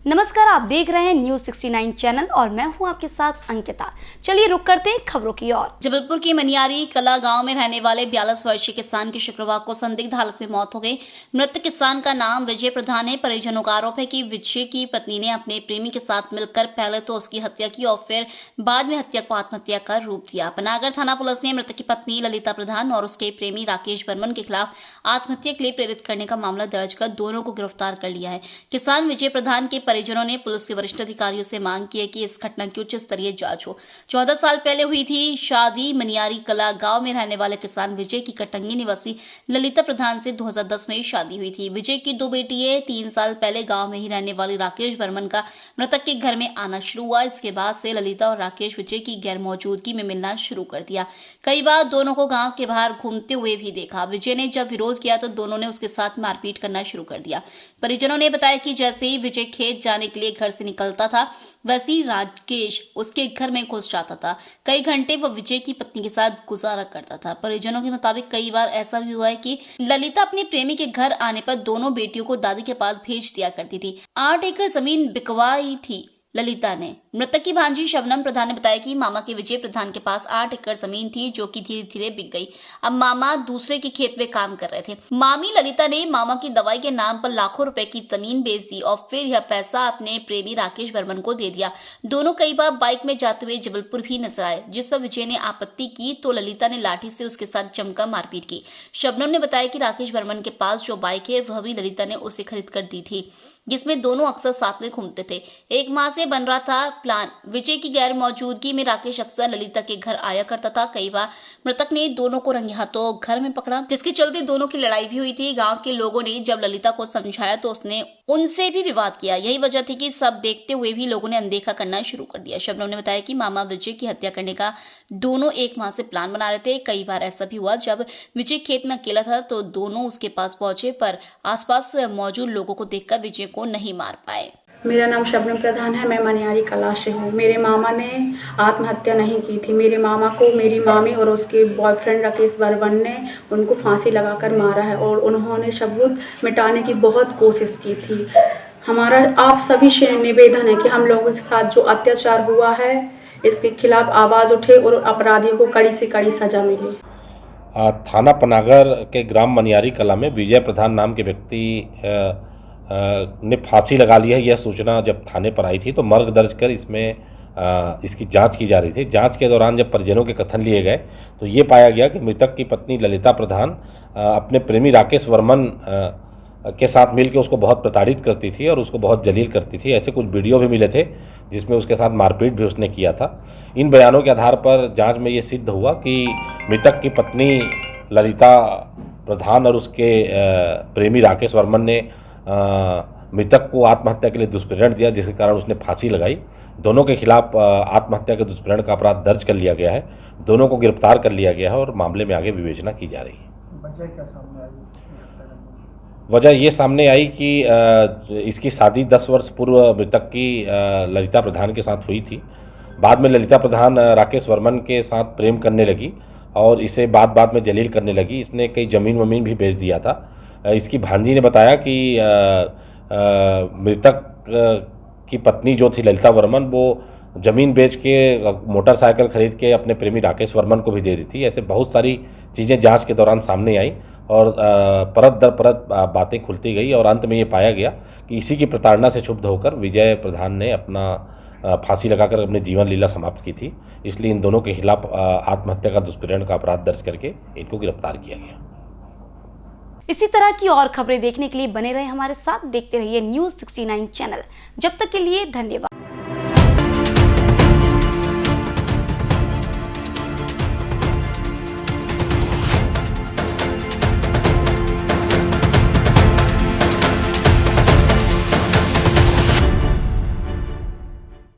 नमस्कार, आप देख रहे हैं न्यूज 69 चैनल और मैं हूं आपके साथ अंकिता। चलिए रुक करते हैं खबरों की ओर। जबलपुर के मनियारी कला गांव में रहने वाले 42 वर्षीय किसान की शुक्रवार को संदिग्ध हालत में मौत हो गई। मृत किसान का नाम विजय प्रधान है। परिजनों का आरोप है कि विजय की पत्नी ने अपने प्रेमी के साथ मिलकर पहले तो उसकी हत्या की और फिर बाद में हत्या को आत्महत्या का रूप दिया। पनागर थाना पुलिस ने मृतक की पत्नी ललिता प्रधान और उसके प्रेमी राकेश बर्मन के खिलाफ आत्महत्या के लिए प्रेरित करने का मामला दर्ज कर दोनों को गिरफ्तार कर लिया है। किसान विजय प्रधान के परिजनों ने पुलिस के वरिष्ठ अधिकारियों से मांग की है कि इस घटना की उच्च स्तरीय जांच हो। 14 साल पहले हुई थी शादी मनियारी कला गांव में रहने वाले किसान विजय की कटंगी निवासी ललिता प्रधान से 2010 में शादी हुई थी। विजय की 2 बेटियां 3 साल पहले गांव में ही रहने वाली राकेश बर्मन का मृतक के घर में आना शुरू हुआ। इसके बाद से ललिता और राकेश विजय की गैर मौजूदगी में मिलना शुरू कर दिया। कई बार दोनों को गांव के बाहर घूमते हुए भी देखा। विजय ने जब विरोध किया तो दोनों ने उसके साथ मारपीट करना शुरू कर दिया। परिजनों ने बताया कि जैसे ही विजय खेत जाने के लिए घर से निकलता था वैसे ही राकेश उसके घर में घुस जाता था। कई घंटे वह विजय की पत्नी के साथ गुजारा करता था। परिजनों के मुताबिक कई बार ऐसा भी हुआ है कि ललिता अपने प्रेमी के घर आने पर दोनों बेटियों को दादी के पास भेज दिया करती थी। 8 एकड़ जमीन बिकवाई थी ललिता ने। मृतक की भांजी शबनम प्रधान ने बताया कि मामा के विजय प्रधान के पास 8 एकड़ जमीन थी जो कि धीरे धीरे बिक गई। अब मामा दूसरे के खेत में काम कर रहे थे। मामी ललिता ने मामा की दवाई के नाम पर लाखों रुपए की जमीन बेच दी और फिर यह पैसा अपने प्रेमी राकेश बर्मन को दे दिया। दोनों कई बार बाइक में जाते हुए जबलपुर भी नजर आए, जिस पर विजय ने आपत्ति की तो ललिता ने लाठी से उसके साथ जमकर मारपीट की। शबनम ने बताया कि राकेश बर्मन के पास जो बाइक है वह भी ललिता ने उसे खरीद कर दी थी, जिसमें दोनों अक्सर साथ में घूमते थे। 1 माह से बन रहा था प्लान। विजय की गैर मौजूदगी में राकेश अक्सर ललिता के घर आया करता था। कई बार मृतक ने दोनों को रंगे हाथों घर में पकड़ा, जिसके चलते दोनों की लड़ाई भी हुई थी। गांव के लोगों ने जब ललिता को समझाया तो उसने उनसे भी विवाद किया। यही वजह थी कि सब देखते हुए भी लोगों ने अनदेखा करना शुरू कर दिया। शबनम ने बताया कि मामा विजय की हत्या करने का दोनों 1 माह से प्लान बना रहे थे। कई बार ऐसा भी हुआ जब विजय खेत में अकेला था तो दोनों उसके पास पहुंचे, पर आसपास मौजूद लोगों को देखकर विजय को नहीं मार पाए। मेरा नाम शबनम प्रधान है। मैं मनियारी कला से हूँ। मेरे मामा ने आत्महत्या नहीं की थी। मेरे मामा को मेरी मामी और उसके बॉयफ्रेंड राकेश बर्मन ने उनको फांसी लगाकर मारा है और उन्होंने सबूत मिटाने की बहुत कोशिश की थी। हमारा आप सभी से निवेदन है कि हम लोगों के साथ जो अत्याचार हुआ है इसके खिलाफ आवाज़ उठे और अपराधियों को कड़ी से कड़ी सजा मिले। थाना पनागर के ग्राम मनियारी कला में विजय प्रधान नाम के व्यक्ति ने फांसी लगा ली है। यह सूचना जब थाने पर आई थी तो मर्ग दर्ज कर इसमें इसकी जांच की जा रही थी। जांच के दौरान जब परिजनों के कथन लिए गए तो ये पाया गया कि मृतक की पत्नी ललिता प्रधान अपने प्रेमी राकेश वर्मन के साथ मिलकर उसको बहुत प्रताड़ित करती थी और उसको बहुत जलील करती थी। ऐसे कुछ वीडियो भी मिले थे जिसमें उसके साथ मारपीट भी उसने किया था। इन बयानों के आधार पर जांच में ये सिद्ध हुआ कि मृतक की पत्नी ललिता प्रधान और उसके प्रेमी राकेश वर्मन ने मृतक को आत्महत्या के लिए दुष्प्रेरण दिया, जिसके कारण उसने फांसी लगाई। दोनों के खिलाफ आत्महत्या के दुष्प्रेरण का अपराध दर्ज कर लिया गया है। दोनों को गिरफ्तार कर लिया गया है और मामले में आगे विवेचना की जा रही है। वजह क्या सामने आई? वजह ये सामने आई कि इसकी शादी 10 वर्ष पूर्व मृतक की ललिता प्रधान के साथ हुई थी। बाद में ललिता प्रधान राकेश वर्मन के साथ प्रेम करने लगी और इसे बात में जलील करने लगी। इसने कई ज़मीन वमीन भी बेच दिया था। इसकी भांजी ने बताया कि मृतक की पत्नी जो थी ललिता वर्मन वो ज़मीन बेच के मोटरसाइकिल खरीद के अपने प्रेमी राकेश वर्मन को भी दे दी थी। ऐसे बहुत सारी चीज़ें जांच के दौरान सामने आई और परत दर परत बातें खुलती गई और अंत में ये पाया गया कि इसी की प्रताड़ना से क्षुब्ध होकर विजय प्रधान ने अपना फांसी लगाकर अपनी जीवन लीला समाप्त की थी। इसलिए इन दोनों के खिलाफ आत्महत्या का दुष्प्रेरण का अपराध दर्ज करके इनको गिरफ्तार किया गया। इसी तरह की और खबरें देखने के लिए बने रहे हमारे साथ। देखते रहिए न्यूज 69 चैनल। जब तक के लिए धन्यवाद।